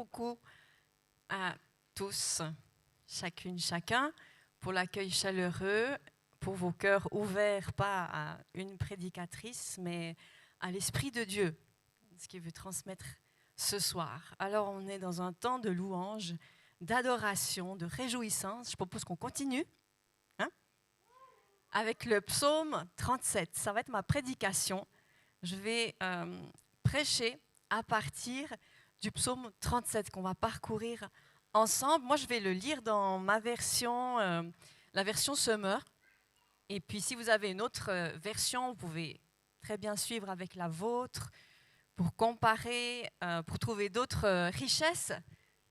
beaucoup à tous, chacune, chacun, pour l'accueil chaleureux, pour vos cœurs ouverts, pas à une prédicatrice, mais à l'Esprit de Dieu, ce qu'il veut transmettre ce soir. Alors, on est dans un temps de louange, d'adoration, de réjouissance. Je propose qu'on continue avec le psaume 37. Ça va être ma prédication. Je vais prêcher à partir du psaume 37 qu'on va parcourir ensemble. Moi, je vais le lire dans ma version, la version Summer. Et puis, si vous avez une autre version, vous pouvez très bien suivre avec la vôtre pour comparer, pour trouver d'autres richesses.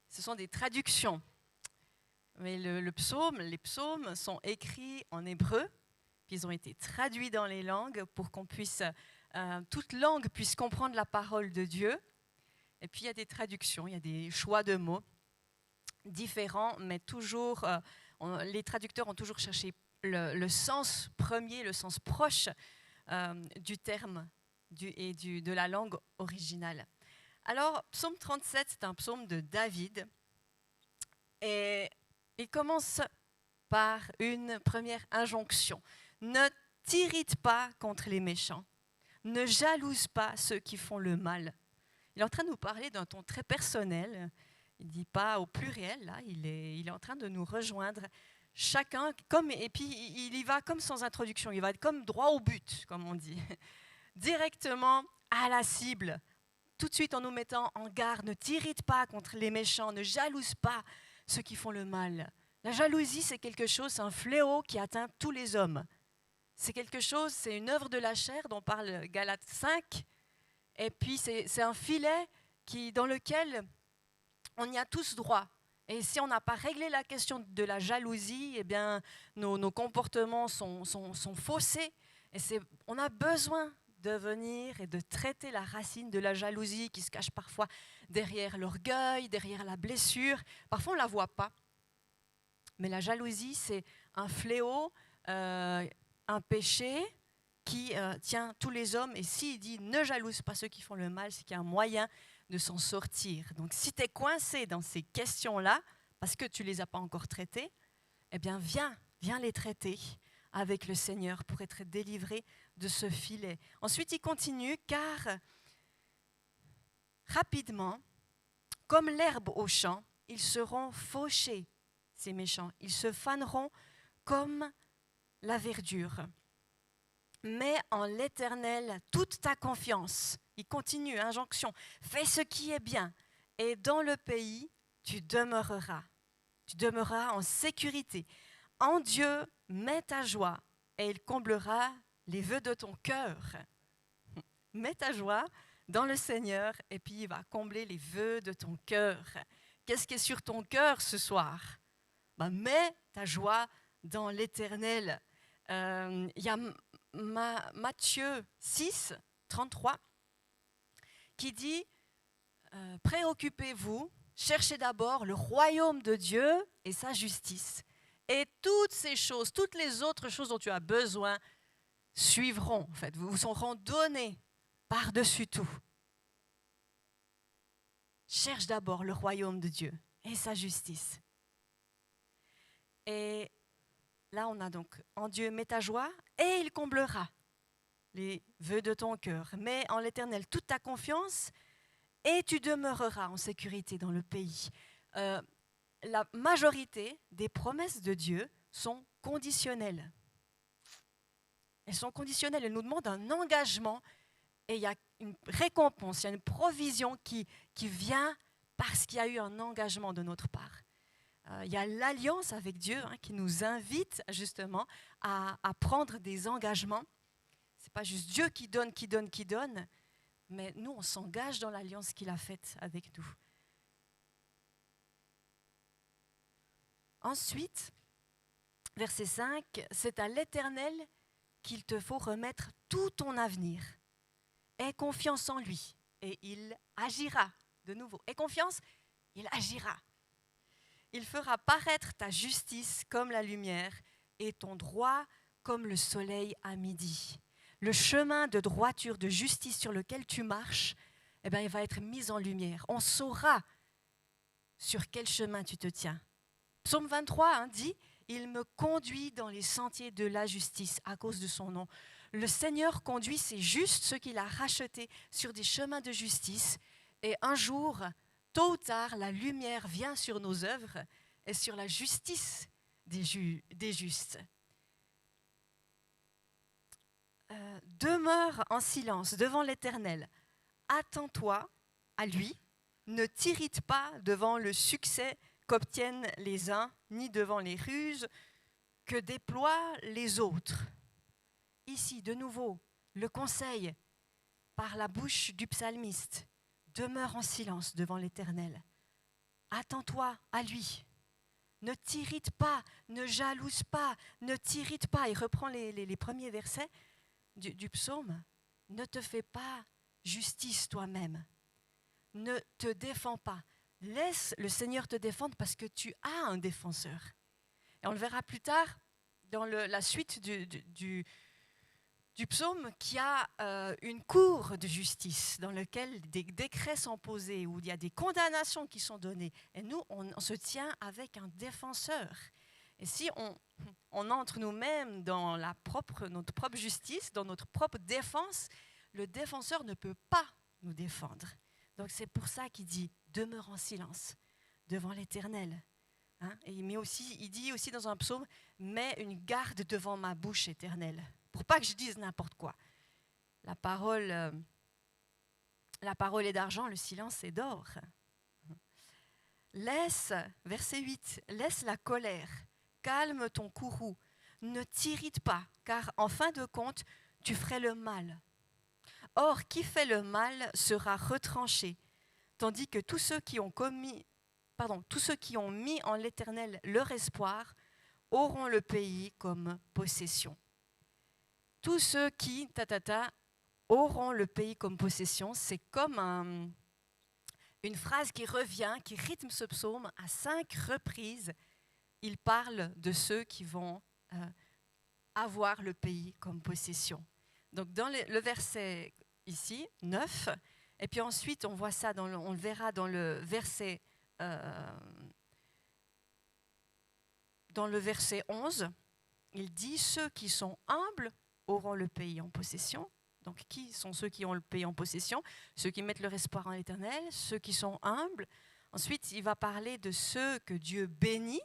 Ce sont des traductions. Mais les psaumes sont écrits en hébreu, puis ils ont été traduits dans les langues pour qu'on puisse, toute langue puisse comprendre la parole de Dieu. Et puis il y a des traductions, il y a des choix de mots différents, mais toujours, les traducteurs ont toujours cherché le sens premier, le sens proche du terme de la langue originale. Alors, psaume 37, c'est un psaume de David. Et il commence par une première injonction. Ne t'irrite pas contre les méchants. Ne jalouse pas ceux qui font le mal. Il est en train de nous parler d'un ton très personnel. Il ne dit pas au pluriel, là. Il est en train de nous rejoindre chacun. Et puis, il y va comme sans introduction. Il va être comme droit au but, comme on dit. Directement à la cible. Tout de suite en nous mettant en garde. Ne t'irrite pas contre les méchants. Ne jalouse pas ceux qui font le mal. La jalousie, c'est quelque chose, c'est un fléau qui atteint tous les hommes. C'est quelque chose, c'est une œuvre de la chair dont parle Galates 5. Et puis, c'est un filet dans lequel on y a tous droit. Et si on n'a pas réglé la question de la jalousie, eh bien, nos comportements sont faussés. Et on a besoin de venir et de traiter la racine de la jalousie qui se cache parfois derrière l'orgueil, derrière la blessure. Parfois, on ne la voit pas. Mais la jalousie, c'est un fléau, un péché qui tient tous les hommes. Et s'il dit « ne jalouse pas ceux qui font le mal », c'est qu'il y a un moyen de s'en sortir. Donc, si tu es coincé dans ces questions-là, parce que tu ne les as pas encore traitées, eh bien, viens les traiter avec le Seigneur pour être délivré de ce filet. Ensuite, il continue, car rapidement, comme l'herbe au champ, ils seront fauchés, ces méchants. Ils se faneront comme la verdure. Mets en l'Éternel toute ta confiance. Il continue, injonction. Fais ce qui est bien, et dans le pays, tu demeureras. Tu demeureras en sécurité. En Dieu, mets ta joie, et il comblera les vœux de ton cœur. Mets ta joie dans le Seigneur, et puis il va combler les vœux de ton cœur. Qu'est-ce qui est sur ton cœur ce soir? Mets ta joie dans l'Éternel. Il y a Matthieu 6, 33, qui dit « Préoccupez-vous, cherchez d'abord le royaume de Dieu et sa justice. Et toutes ces choses, toutes les autres choses dont tu as besoin suivront, en fait, vous seront données par-dessus tout. Cherche d'abord le royaume de Dieu et sa justice. » Et là, on a donc « En Dieu, mets ta joie et il comblera les vœux de ton cœur. Mets en l'Éternel toute ta confiance et tu demeureras en sécurité dans le pays. » La majorité des promesses de Dieu sont conditionnelles. Elles sont conditionnelles, elles nous demandent un engagement et il y a une récompense, il y a une provision qui vient parce qu'il y a eu un engagement de notre part. Il y a l'alliance avec Dieu qui nous invite justement à prendre des engagements. Ce n'est pas juste Dieu qui donne, mais nous, on s'engage dans l'alliance qu'il a faite avec nous. Ensuite, verset 5, « C'est à l'Éternel qu'il te faut remettre tout ton avenir. Aie confiance en lui et il agira. » De nouveau, aie confiance, il agira. « Il fera paraître ta justice comme la lumière et ton droit comme le soleil à midi. » Le chemin de droiture, de justice sur lequel tu marches, il va être mis en lumière. On saura sur quel chemin tu te tiens. Psaume 23 dit, il me conduit dans les sentiers de la justice à cause de son nom. Le Seigneur conduit ses justes, ceux qu'il a rachetés, sur des chemins de justice. Et un jour, tôt ou tard, la lumière vient sur nos œuvres et sur la justice des justes. Demeure en silence devant l'Éternel. Attends-toi à lui. Ne t'irrite pas devant le succès qu'obtiennent les uns, ni devant les ruses que déploient les autres. Ici, de nouveau, le conseil par la bouche du psalmiste. Demeure en silence devant l'Éternel. Attends-toi à lui. Ne t'irrite pas, ne jalouse pas, ne t'irrite pas. Il reprend les premiers versets du psaume. Ne te fais pas justice toi-même. Ne te défends pas. Laisse le Seigneur te défendre parce que tu as un défenseur. Et on le verra plus tard dans la suite du psaume qui a une cour de justice dans laquelle des décrets sont posés, où il y a des condamnations qui sont données. Et nous, on se tient avec un défenseur. Et si on entre nous-mêmes dans notre propre justice, dans notre propre défense, le défenseur ne peut pas nous défendre. Donc c'est pour ça qu'il dit « demeure en silence devant l'Éternel ». Et il dit aussi dans un psaume « mets une garde devant ma bouche éternelle ». Pour pas que je dise n'importe quoi. La parole est d'argent, le silence est d'or. Verset 8, laisse la colère, calme ton courroux, ne t'irrite pas, car en fin de compte, tu ferais le mal. Or, qui fait le mal sera retranché, tandis que tous ceux qui ont mis en l'Éternel leur espoir auront le pays comme possession. Tous ceux qui, auront le pays comme possession, c'est comme une phrase qui revient, qui rythme ce psaume à 5 reprises. Il parle de ceux qui vont avoir le pays comme possession. Donc dans le verset ici, 9, et puis ensuite on voit ça, on le verra dans le verset 11, il dit « Ceux qui sont humbles auront le pays en possession ». Donc qui sont ceux qui ont le pays en possession? Ceux qui mettent leur espoir en l'Éternel, ceux qui sont humbles. Ensuite, il va parler de ceux que Dieu bénit.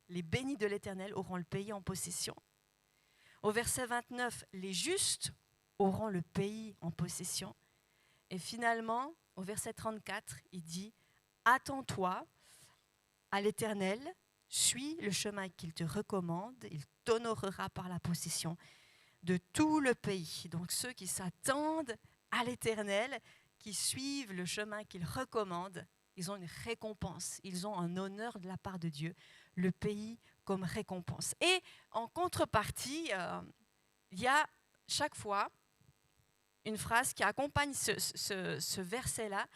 Les bénis de l'Éternel auront le pays en possession. Au verset 29, les justes auront le pays en possession. Et finalement, au verset 34, il dit « Attends-toi à l'Éternel, suis le chemin qu'il te recommande, il t'honorera par la possession de tout le pays. » Donc ceux qui s'attendent à l'Éternel, qui suivent le chemin qu'il recommande, ils ont une récompense, ils ont un honneur de la part de Dieu, le pays comme récompense. Et en contrepartie, il y a chaque fois une phrase qui accompagne ce verset-là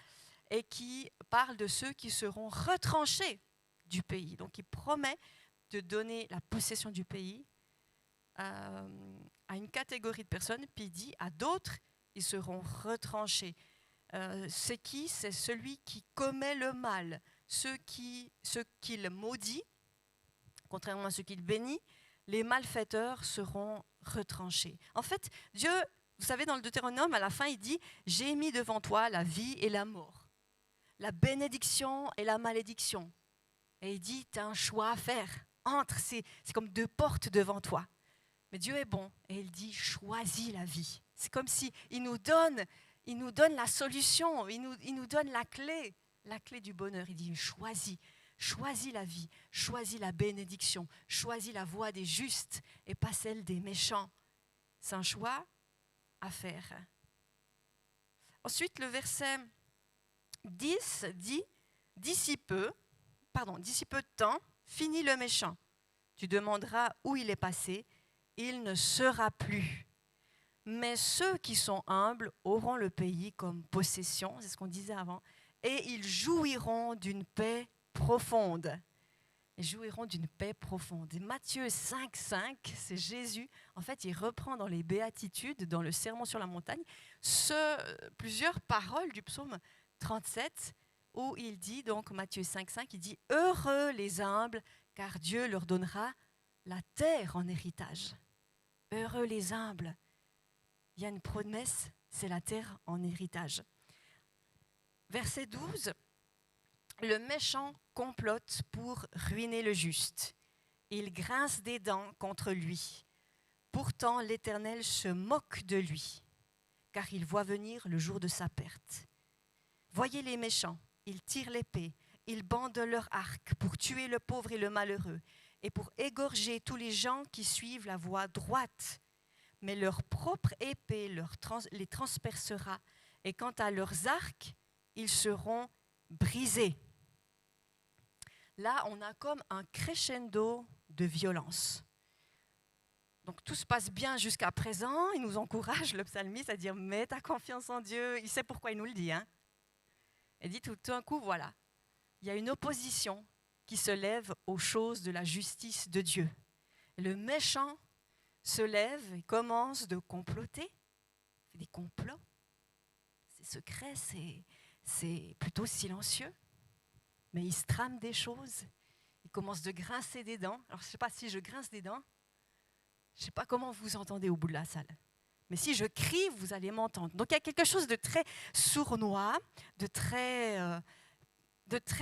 et qui parle de ceux qui seront retranchés du pays. Donc il promet de donner la possession du pays à une catégorie de personnes, puis il dit à d'autres, ils seront retranchés. C'est qui? C'est celui qui commet le mal, ceux qu'il maudit, contrairement à ceux qu'il bénit, les malfaiteurs seront retranchés. En fait, Dieu, vous savez, dans le Deutéronome, à la fin, il dit « J'ai mis devant toi la vie et la mort, la bénédiction et la malédiction. » Et il dit « Tu as un choix à faire. Entre, c'est comme 2 portes devant toi. » Mais Dieu est bon et il dit « Choisis la vie. » C'est comme s'il nous donne la solution, il nous donne la clé du bonheur. Il dit « Choisis la vie, choisis la bénédiction, choisis la voie des justes et pas celle des méchants. » C'est un choix à faire. Ensuite, le verset 10 dit « D'ici peu de temps, finit le méchant. Tu demanderas où il est passé, il ne sera plus. Mais ceux qui sont humbles auront le pays comme possession, c'est ce qu'on disait avant, et ils jouiront d'une paix profonde. Ils jouiront d'une paix profonde. Et Matthieu 5,5, c'est Jésus. En fait, il reprend dans les Béatitudes, dans le Sermon sur la montagne, plusieurs paroles du psaume 37, où il dit, donc Matthieu 5,5, il dit « Heureux les humbles, car Dieu leur donnera la terre en héritage. » Heureux les humbles. Il y a une promesse, c'est la terre en héritage. Verset 12, le méchant complote pour ruiner le juste. Il grince des dents contre lui. Pourtant, l'Éternel se moque de lui, car il voit venir le jour de sa perte. Voyez les méchants, ils tirent l'épée, ils bandent leur arc pour tuer le pauvre et le malheureux, et pour égorger tous les gens qui suivent la voie droite. Mais leur propre épée les transpercera, et quant à leurs arcs, ils seront brisés. Là, on a comme un crescendo de violence. Donc tout se passe bien jusqu'à présent, il nous encourage, le psalmiste, à dire « mets ta confiance en Dieu », il sait pourquoi il nous le dit. Il dit tout d'un coup, voilà, il y a une opposition qui se lève aux choses de la justice de Dieu. Et le méchant se lève et commence de comploter, il fait des complots, c'est secret, c'est plutôt silencieux, mais il se trame des choses, il commence de grincer des dents. Alors je ne sais pas si je grince des dents, je ne sais pas comment vous entendez au bout de la salle, mais si je crie, vous allez m'entendre. Donc il y a quelque chose de très sournois, de très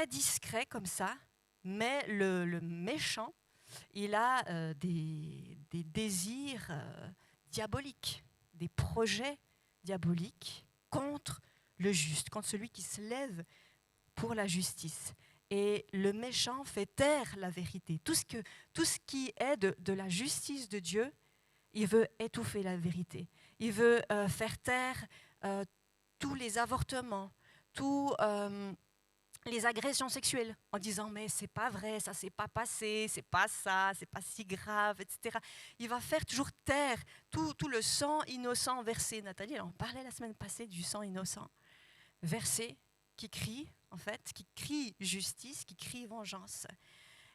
discret comme ça, mais le méchant, il a des désirs diaboliques, des projets diaboliques contre le juste, contre celui qui se lève pour la justice. Et le méchant fait taire la vérité. Tout ce qui est de la justice de Dieu, il veut étouffer la vérité. Il veut faire taire tous les avortements, tous les agressions sexuelles, en disant « mais c'est pas vrai, ça s'est pas passé, c'est pas ça, c'est pas si grave, etc. » Il va faire toujours taire tout le sang innocent versé. Nathalie, elle en parlait la semaine passée du sang innocent versé, qui crie, en fait, qui crie justice, qui crie vengeance.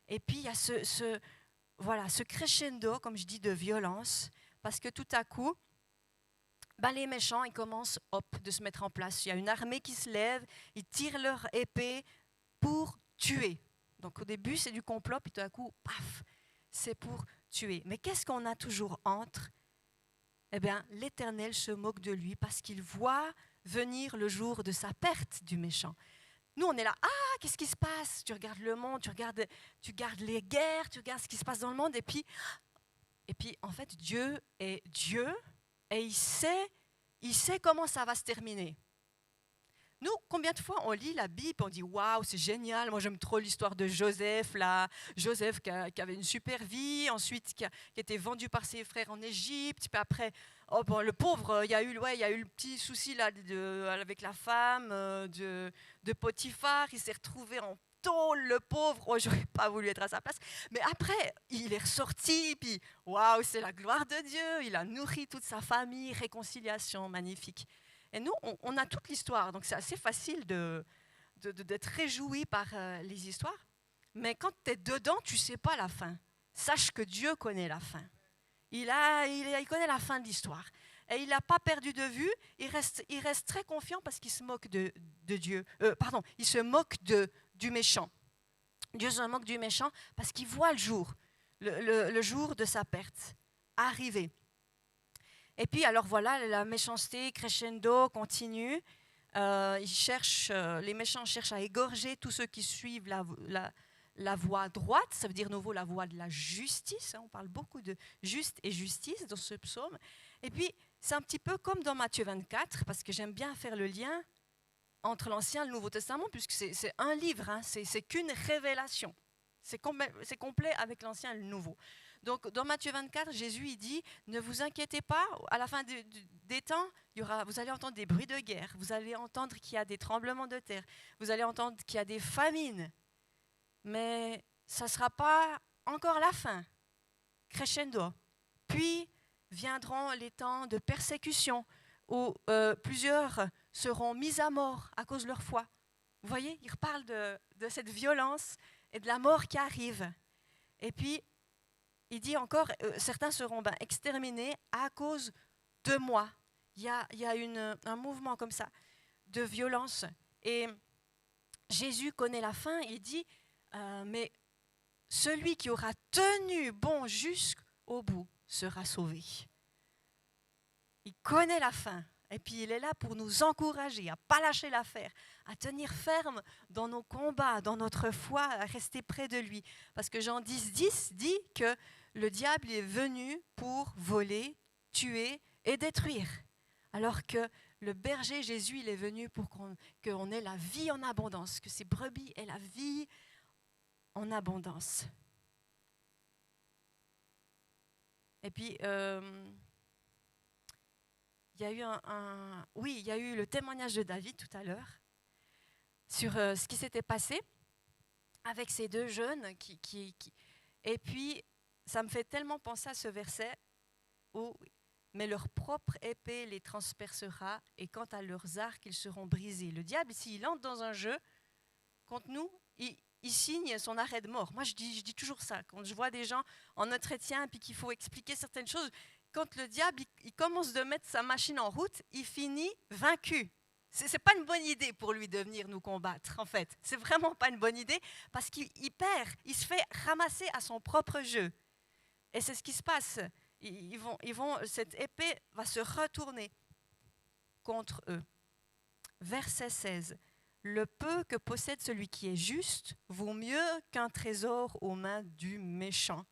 Et puis il y a ce crescendo, comme je dis, de violence, parce que tout à coup, les méchants, ils commencent de se mettre en place. Il y a une armée qui se lève, ils tirent leur épée pour tuer. Donc au début, c'est du complot, puis tout à coup, paf, c'est pour tuer. Mais qu'est-ce qu'on a toujours entre ? Eh bien, l'Éternel se moque de lui parce qu'il voit venir le jour de sa perte du méchant. Nous, on est là, qu'est-ce qui se passe ? Tu regardes le monde, tu regardes les guerres, tu regardes ce qui se passe dans le monde, et puis en fait, Dieu est Dieu, et il sait comment ça va se terminer. Nous, combien de fois on lit la Bible, on dit « Waouh, c'est génial, moi j'aime trop l'histoire de Joseph, là. Joseph qui avait une super vie, ensuite qui était vendu par ses frères en Égypte, puis après, le pauvre, il y a eu le petit souci là, avec la femme de Potiphar, il s'est retrouvé en tôle, le pauvre, j'aurais pas voulu être à sa place. Mais après, il est ressorti, puis waouh, c'est la gloire de Dieu, il a nourri toute sa famille, réconciliation, magnifique. » Et nous, on a toute l'histoire, donc c'est assez facile d'être réjoui par les histoires. Mais quand tu es dedans, tu ne sais pas la fin. Sache que Dieu connaît la fin. Il connaît la fin de l'histoire. Et il n'a pas perdu de vue, il reste très confiant parce qu'il se moque de Dieu. Il se moque du méchant. Dieu se moque du méchant parce qu'il voit le jour de sa perte arriver. Et puis, alors voilà, la méchanceté crescendo continue. Les méchants cherchent à égorger tous ceux qui suivent la voie droite, ça veut dire nouveau la voie de la justice. On parle beaucoup de juste et justice dans ce psaume. Et puis, c'est un petit peu comme dans Matthieu 24, parce que j'aime bien faire le lien entre l'Ancien et le Nouveau Testament, puisque c'est un livre, c'est qu'une révélation. C'est complet avec l'Ancien et le Nouveau. Donc, dans Matthieu 24, Jésus il dit « Ne vous inquiétez pas, à la fin des temps, vous allez entendre des bruits de guerre, vous allez entendre qu'il y a des tremblements de terre, vous allez entendre qu'il y a des famines, mais ça ne sera pas encore la fin. Crescendo. Puis viendront les temps de persécution, où plusieurs seront mis à mort à cause de leur foi. » Vous voyez, il reparle de cette violence et de la mort qui arrive. Et puis, il dit encore, certains seront exterminés à cause de moi. Il y a un mouvement comme ça, de violence. Et Jésus connaît la fin, il dit, mais celui qui aura tenu bon jusqu'au bout sera sauvé. Il connaît la fin. Et puis il est là pour nous encourager à ne pas lâcher l'affaire, à tenir ferme dans nos combats, dans notre foi, à rester près de lui. Parce que Jean 10 dit que le diable est venu pour voler, tuer et détruire. Alors que le berger Jésus, il est venu pour qu'on ait la vie en abondance, que ces brebis aient la vie en abondance. Et puis, il y a eu le témoignage de David tout à l'heure sur ce qui s'était passé avec ces deux jeunes et puis ça me fait tellement penser à ce verset où mais leur propre épée les transpercera et quant à leurs arcs ils seront brisés. Le diable, s'il entre dans un jeu contre nous, il signe son arrêt de mort. Moi je dis toujours ça quand je vois des gens en entretien puis qu'il faut expliquer certaines choses. Quand le diable il commence de mettre sa machine en route, il finit vaincu. Ce n'est pas une bonne idée pour lui de venir nous combattre, en fait. C'est vraiment pas une bonne idée parce qu'il perd, il se fait ramasser à son propre jeu. Et c'est ce qui se passe. Cette épée va se retourner contre eux. Verset 16. Le peu que possède celui qui est juste vaut mieux qu'un trésor aux mains du méchant.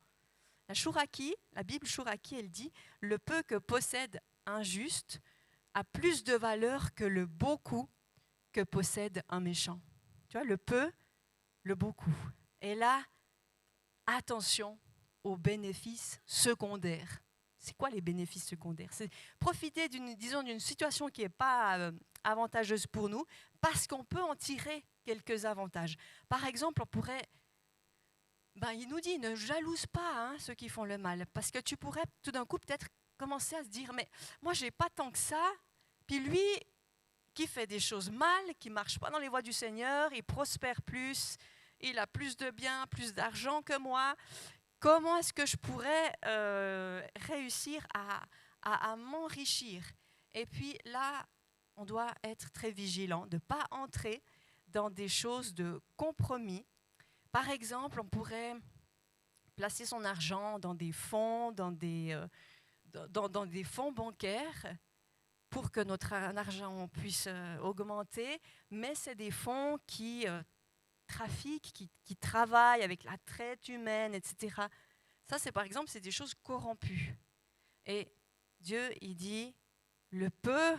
La Bible Chouraki, elle dit « Le peu que possède un juste a plus de valeur que le beaucoup que possède un méchant. » Tu vois, le peu, le beaucoup. Et là, attention aux bénéfices secondaires. C'est quoi les bénéfices secondaires? C'est profiter d'une situation qui n'est pas avantageuse pour nous parce qu'on peut en tirer quelques avantages. Par exemple, on pourrait... il nous dit, ne jalouse pas ceux qui font le mal, parce que tu pourrais tout d'un coup peut-être commencer à se dire, mais moi je n'ai pas tant que ça, puis lui qui fait des choses mal, qui ne marche pas dans les voies du Seigneur, il prospère plus, il a plus de biens, plus d'argent que moi, comment est-ce que je pourrais réussir à m'enrichir? Et puis là, on doit être très vigilant, de ne pas entrer dans des choses de compromis. Par exemple, on pourrait placer son argent dans des fonds, dans des fonds bancaires pour que notre argent puisse augmenter, mais c'est des fonds qui trafiquent, qui travaillent avec la traite humaine, etc. Ça, c'est par exemple, c'est des choses corrompues. Et Dieu, il dit, le peu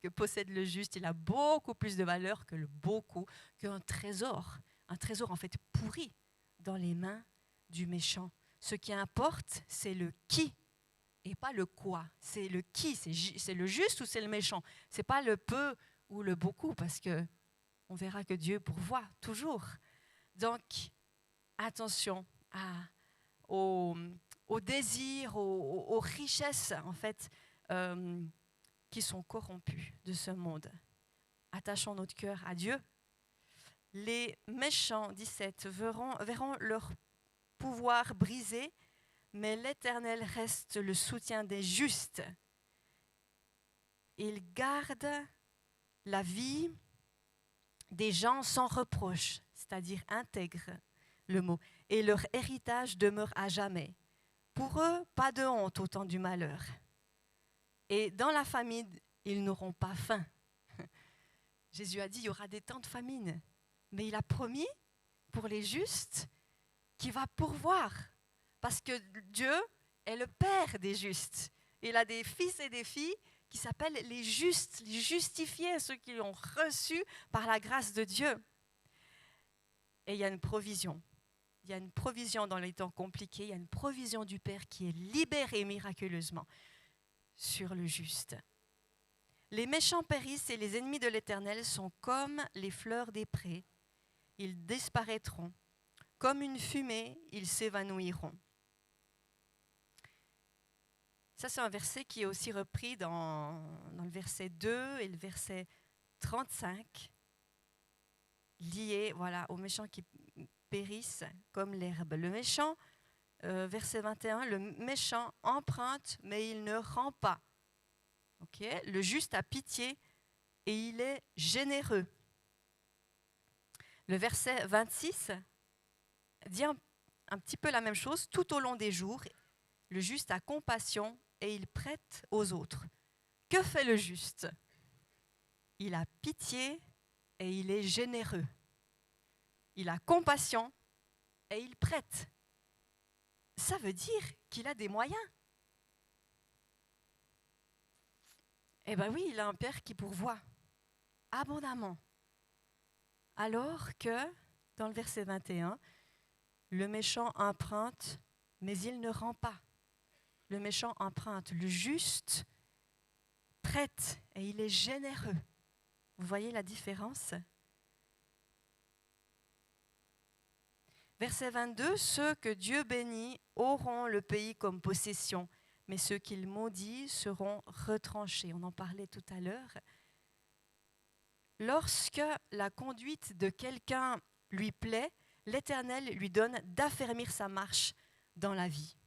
que possède le juste, il a beaucoup plus de valeur que le beaucoup, qu'un trésor. Un trésor en fait pourri dans les mains du méchant. Ce qui importe, c'est le qui et pas le quoi. C'est le qui, c'est le juste ou c'est le méchant. C'est pas le peu ou le beaucoup, parce que on verra que Dieu pourvoit toujours. Donc, attention aux désirs, aux richesses en fait qui sont corrompues de ce monde. Attachons notre cœur à Dieu. Les méchants, 17, verront leur pouvoir brisé, mais l'Éternel reste le soutien des justes. Il garde la vie des gens sans reproche, c'est-à-dire intègre le mot, et leur héritage demeure à jamais. Pour eux, pas de honte au temps du malheur. Et dans la famine, ils n'auront pas faim. Jésus a dit, il y aura des temps de famine. Mais il a promis, pour les justes, qu'il va pourvoir. Parce que Dieu est le Père des justes. Il a des fils et des filles qui s'appellent les justes, les justifiés, ceux qui l'ont reçu par la grâce de Dieu. Et il y a une provision. Il y a une provision dans les temps compliqués. Il y a une provision du Père qui est libérée miraculeusement sur le juste. Les méchants périssent et les ennemis de l'Éternel sont comme les fleurs des prés. Ils disparaîtront. Comme une fumée, ils s'évanouiront. Ça, c'est un verset qui est aussi repris dans le verset 2 et le verset 35, lié aux méchants qui périssent comme l'herbe. Le méchant, verset 21, le méchant emprunte, mais il ne rend pas. Le juste a pitié et il est généreux. Le verset 26 dit un petit peu la même chose. Tout au long des jours, le juste a compassion et il prête aux autres. Que fait le juste? Il a pitié et il est généreux. Il a compassion et il prête. Ça veut dire qu'il a des moyens. Eh bien oui, il a un Père qui pourvoit abondamment. Alors que, dans le verset 21, le méchant emprunte, mais il ne rend pas. Le méchant emprunte, le juste prête et il est généreux. Vous voyez la différence? Verset 22, ceux que Dieu bénit auront le pays comme possession, mais ceux qu'il maudit seront retranchés. On en parlait tout à l'heure. Lorsque la conduite de quelqu'un lui plaît, l'Éternel lui donne d'affermir sa marche dans la vie.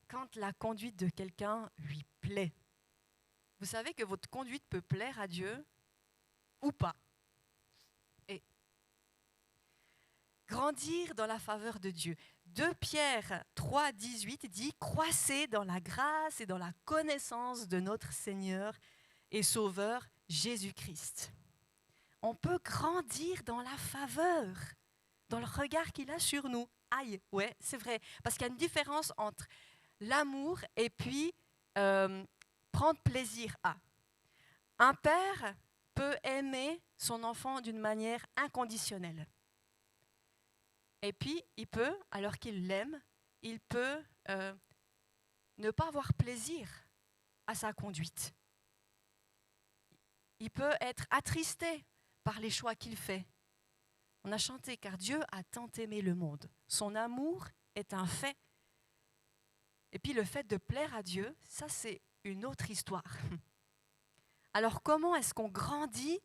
Quand la conduite de quelqu'un lui plaît, vous savez que votre conduite peut plaire à Dieu ou pas. Et grandir dans la faveur de Dieu. 2 Pierre 3, 18 dit « Croissez dans la grâce et dans la connaissance de notre Seigneur et Sauveur Jésus-Christ. » On peut grandir dans la faveur, dans le regard qu'il a sur nous. Aïe, ouais, c'est vrai. Parce qu'il y a une différence entre l'amour et puis prendre plaisir à. Un père peut aimer son enfant d'une manière inconditionnelle. Et puis, il peut, alors qu'il l'aime, il peut ne pas avoir plaisir à sa conduite. Il peut être attristé par les choix qu'il fait. On a chanté « Car Dieu a tant aimé le monde ». Son amour est un fait. Et puis le fait de plaire à Dieu, ça c'est une autre histoire. Alors comment est-ce qu'on grandit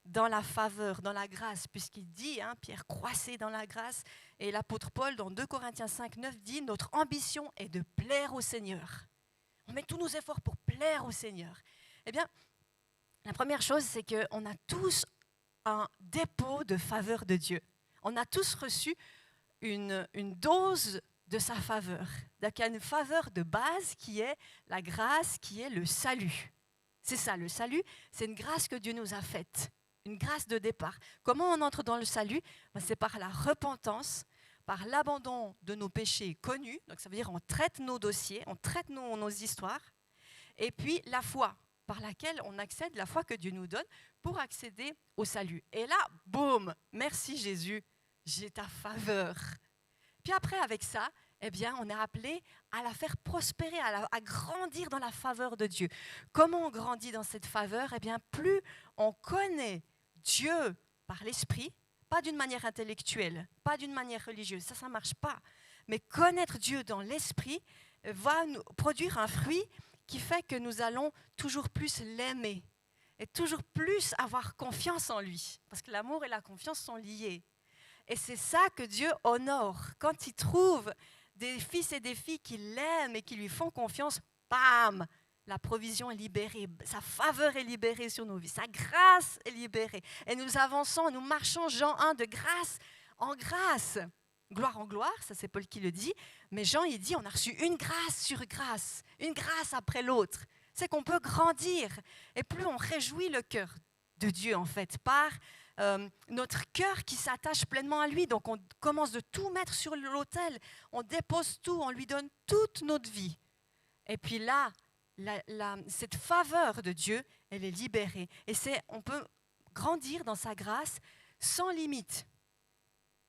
dans la faveur, dans la grâce, puisqu'il dit, Pierre, croissez dans la grâce, et l'apôtre Paul, dans 2 Corinthiens 5, 9, dit, notre ambition est de plaire au Seigneur. On met tous nos efforts pour plaire au Seigneur. Eh bien, la première chose, c'est qu'on a tous un dépôt de faveur de Dieu. On a tous reçu une dose de sa faveur. Donc, il y a une faveur de base qui est la grâce, qui est le salut. C'est ça, le salut, c'est une grâce que Dieu nous a faite. Une grâce de départ. Comment on entre dans le salut? C'est par la repentance, par l'abandon de nos péchés connus. Donc ça veut dire on traite nos dossiers, on traite nos histoires. Et puis la foi, par laquelle on accède, la foi que Dieu nous donne pour accéder au salut. Et là, boum, merci Jésus, j'ai ta faveur. Puis après, avec ça, eh bien, on est appelé à la faire prospérer, à grandir dans la faveur de Dieu. Comment on grandit dans cette faveur? Eh bien, plus on connaît Dieu par l'esprit, pas d'une manière intellectuelle, pas d'une manière religieuse, ça ne marche pas. Mais connaître Dieu dans l'esprit va nous produire un fruit qui fait que nous allons toujours plus l'aimer et toujours plus avoir confiance en lui. Parce que l'amour et la confiance sont liés. Et c'est ça que Dieu honore. Quand il trouve des fils et des filles qui l'aiment et qui lui font confiance, bam, la provision est libérée, sa faveur est libérée sur nos vies, sa grâce est libérée. Et nous avançons, nous marchons, Jean 1, de grâce en grâce. Gloire en gloire, ça c'est Paul qui le dit, mais Jean il dit on a reçu une grâce sur grâce, une grâce après l'autre. C'est qu'on peut grandir et plus on réjouit le cœur de Dieu en fait, par notre cœur qui s'attache pleinement à lui. Donc on commence de tout mettre sur l'autel, on dépose tout, on lui donne toute notre vie. Et puis là, cette faveur de Dieu, elle est libérée. Et on peut grandir dans sa grâce sans limite.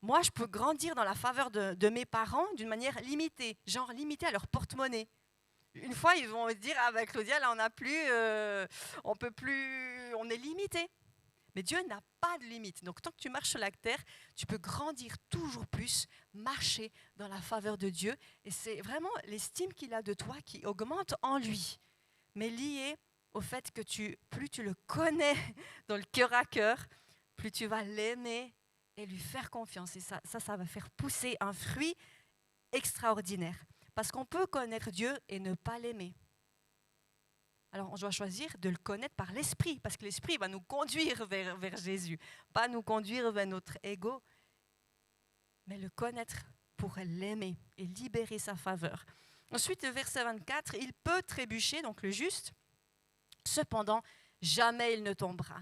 Moi, je peux grandir dans la faveur de mes parents d'une manière limitée, genre limitée à leur porte-monnaie. Une fois, ils vont dire, avec Claudia, là, on n'a plus, on peut plus, on est limité. Mais Dieu n'a pas de limite. Donc, tant que tu marches sur la terre, tu peux grandir toujours plus, marcher dans la faveur de Dieu. Et c'est vraiment l'estime qu'il a de toi qui augmente en lui, mais lié au fait que plus tu le connais dans le cœur à cœur, plus tu vas l'aimer et lui faire confiance. Et ça va faire pousser un fruit extraordinaire. Parce qu'on peut connaître Dieu et ne pas l'aimer. Alors, on doit choisir de le connaître par l'esprit, parce que l'esprit va nous conduire vers Jésus, pas nous conduire vers notre ego, mais le connaître pour l'aimer et libérer sa faveur. Ensuite, le verset 24, il peut trébucher, donc le juste, cependant, jamais il ne tombera.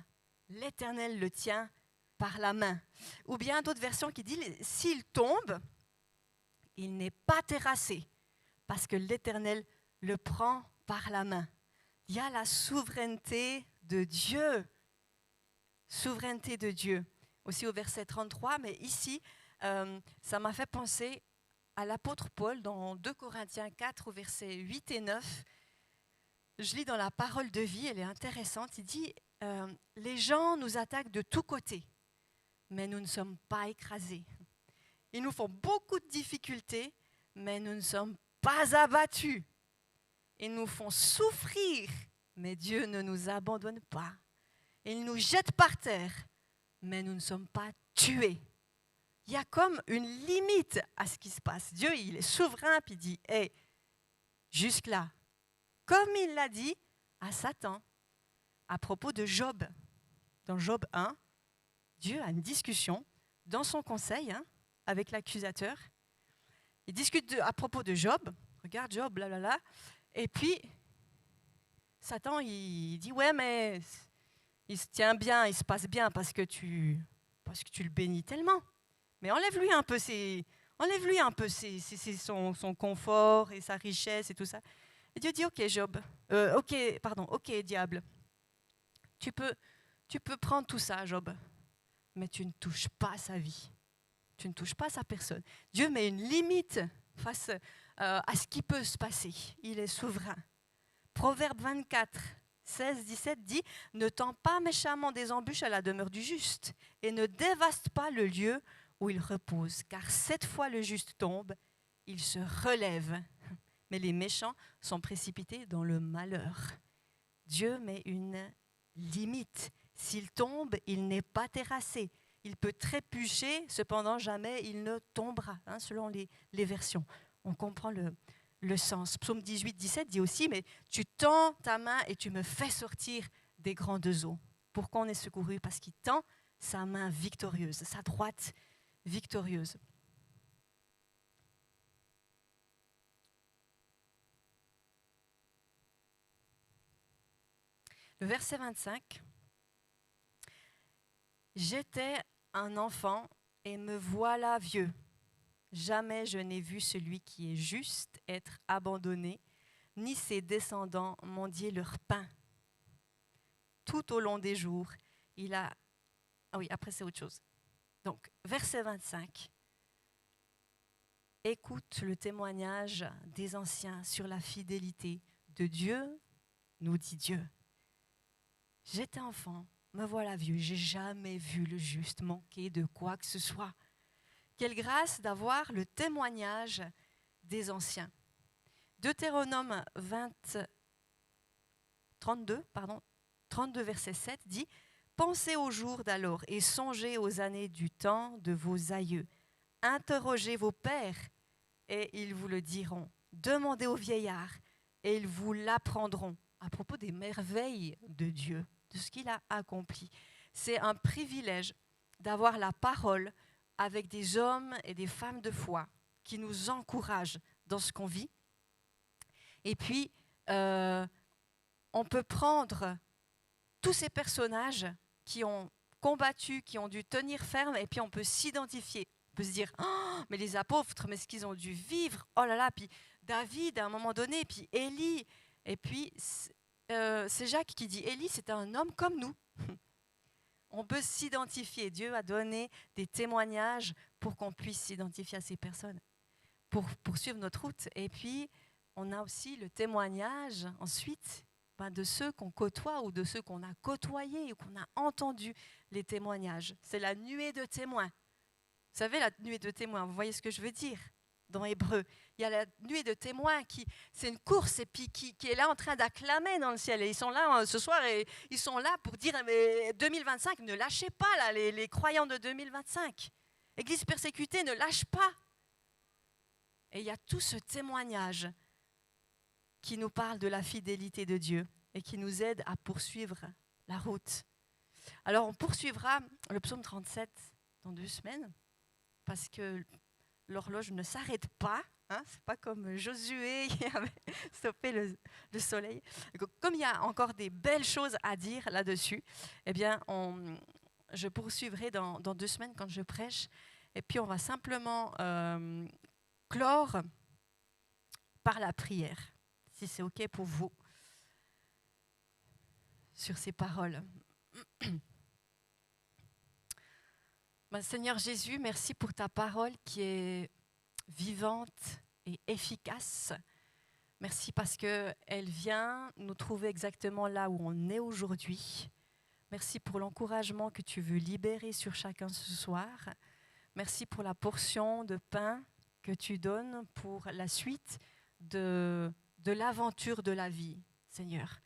L'Éternel le tient par la main. Ou bien d'autres versions qui disent, s'il tombe, il n'est pas terrassé, parce que l'Éternel le prend par la main. Il y a la souveraineté de Dieu. Souveraineté de Dieu. Aussi au verset 33, mais ici, ça m'a fait penser à l'apôtre Paul dans 2 Corinthiens 4, au verset 8 et 9. Je lis dans la parole de vie, elle est intéressante. Il dit, les gens nous attaquent de tous côtés, mais nous ne sommes pas écrasés. Ils nous font beaucoup de difficultés, mais nous ne sommes pas abattus. Ils nous font souffrir, mais Dieu ne nous abandonne pas. Ils nous jettent par terre, mais nous ne sommes pas tués. Il y a comme une limite à ce qui se passe. Dieu, il est souverain, puis il dit, hey, jusque-là. Comme il l'a dit à Satan à propos de Job. Dans Job 1, Dieu a une discussion dans son conseil avec l'accusateur. Il discute à propos de Job. Regarde Job, blablabla. Et puis, Satan, il dit, ouais, mais il se tient bien, il se passe bien parce que tu le bénis tellement. Mais enlève-lui un peu son confort et sa richesse et tout ça. Et Dieu dit, ok, Job, ok, diable, tu peux prendre tout ça, Job, mais tu ne touches pas sa vie. Tu ne touches pas sa personne. Dieu met une limite face à ce qui peut se passer. Il est souverain. Proverbe 24, 16, 17 dit « Ne tends pas méchamment des embûches à la demeure du juste et ne dévaste pas le lieu où il repose, car 7 fois le juste tombe, il se relève. Mais les méchants sont précipités dans le malheur. » Dieu met une limite. S'il tombe, il n'est pas terrassé. Il peut trébucher, cependant jamais il ne tombera, selon les versions. On comprend le sens. Psaume 18, 17 dit aussi, mais tu tends ta main et tu me fais sortir des grandes eaux. Pourquoi on est secouru? Parce qu'il tend sa main victorieuse, sa droite victorieuse. Le verset 25. J'étais un enfant et me voilà vieux. Jamais je n'ai vu celui qui est juste être abandonné, ni ses descendants mendier leur pain. Tout au long des jours, il a... Ah oui, après c'est autre chose. Donc, verset 25. Écoute le témoignage des anciens sur la fidélité de Dieu, nous dit Dieu. J'étais enfant, me voilà vieux, j'ai jamais vu le juste manquer de quoi que ce soit. Quelle grâce d'avoir le témoignage des anciens. Deutéronome 32, verset 7 dit « Pensez aux jours d'alors et songez aux années du temps de vos aïeux. Interrogez vos pères et ils vous le diront. Demandez aux vieillards et ils vous l'apprendront. » À propos des merveilles de Dieu, de ce qu'il a accompli. C'est un privilège d'avoir la parole avec des hommes et des femmes de foi qui nous encouragent dans ce qu'on vit. Et puis, on peut prendre tous ces personnages qui ont combattu, qui ont dû tenir ferme, et puis on peut s'identifier. On peut se dire, oh, mais les apôtres, mais ce qu'ils ont dû vivre, oh là là, puis David à un moment donné, puis Élie, et puis c'est Jacques qui dit, Élie c'était un homme comme nous. On peut s'identifier. Dieu a donné des témoignages pour qu'on puisse s'identifier à ces personnes, pour poursuivre notre route. Et puis, on a aussi le témoignage ensuite de ceux qu'on côtoie ou de ceux qu'on a côtoyés ou qu'on a entendu les témoignages. C'est la nuée de témoins. Vous savez, la nuée de témoins, vous voyez ce que je veux dire? Dans Hébreu, il y a la nuée de témoins c'est une course et puis qui est là en train d'acclamer dans le ciel. Et ils sont là ce soir et ils sont là pour dire mais 2025, ne lâchez pas là, les croyants de 2025. Église persécutée, ne lâche pas. Et il y a tout ce témoignage qui nous parle de la fidélité de Dieu. et qui nous aide à poursuivre la route. Alors on poursuivra le psaume 37 dans 2 semaines parce que l'horloge ne s'arrête pas. Hein, c'est pas comme Josué qui avait stoppé le soleil. Comme il y a encore des belles choses à dire là-dessus, eh bien, je poursuivrai dans 2 semaines quand je prêche. Et puis, on va simplement clore par la prière, si c'est OK pour vous, sur ces paroles. Seigneur Jésus, merci pour ta parole qui est vivante et efficace. Merci parce qu'elle vient nous trouver exactement là où on est aujourd'hui. Merci pour l'encouragement que tu veux libérer sur chacun ce soir. Merci pour la portion de pain que tu donnes pour la suite de l'aventure de la vie, Seigneur.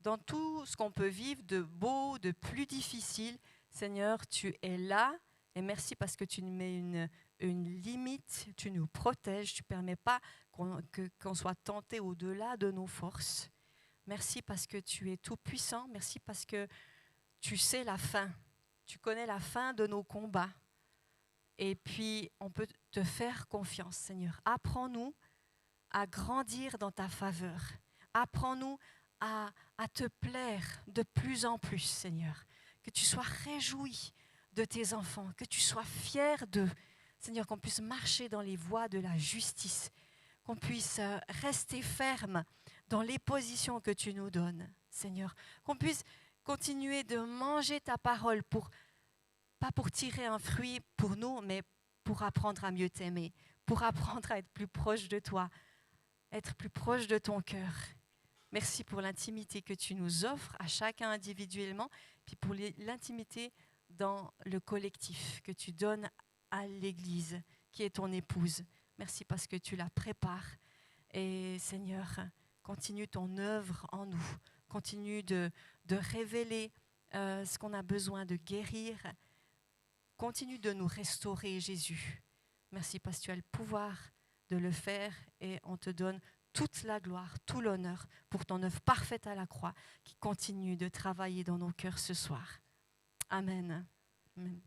Dans tout ce qu'on peut vivre de beau, de plus difficile, Seigneur, tu es là. Et merci parce que tu nous mets une limite, tu nous protèges, tu ne permets pas qu'on soit tenté au-delà de nos forces. Merci parce que tu es tout puissant. Merci parce que tu sais la fin. Tu connais la fin de nos combats. Et puis, on peut te faire confiance, Seigneur. Apprends-nous à grandir dans ta faveur. Apprends-nous à te plaire de plus en plus, Seigneur. Que tu sois réjoui de tes enfants, que tu sois fier d'eux. Seigneur, qu'on puisse marcher dans les voies de la justice, qu'on puisse rester ferme dans les positions que tu nous donnes, Seigneur. Qu'on puisse continuer de manger ta parole, pas pour tirer un fruit pour nous, mais pour apprendre à mieux t'aimer, pour apprendre à être plus proche de toi, être plus proche de ton cœur. Merci pour l'intimité que tu nous offres à chacun individuellement, puis pour l'intimité dans le collectif que tu donnes à l'Église, qui est ton épouse. Merci parce que tu la prépares. Et Seigneur, continue ton œuvre en nous. Continue de révéler ce qu'on a besoin de guérir. Continue de nous restaurer, Jésus. Merci parce que tu as le pouvoir de le faire et on te donne toute la gloire, tout l'honneur pour ton œuvre parfaite à la croix qui continue de travailler dans nos cœurs ce soir. Amen. Amen.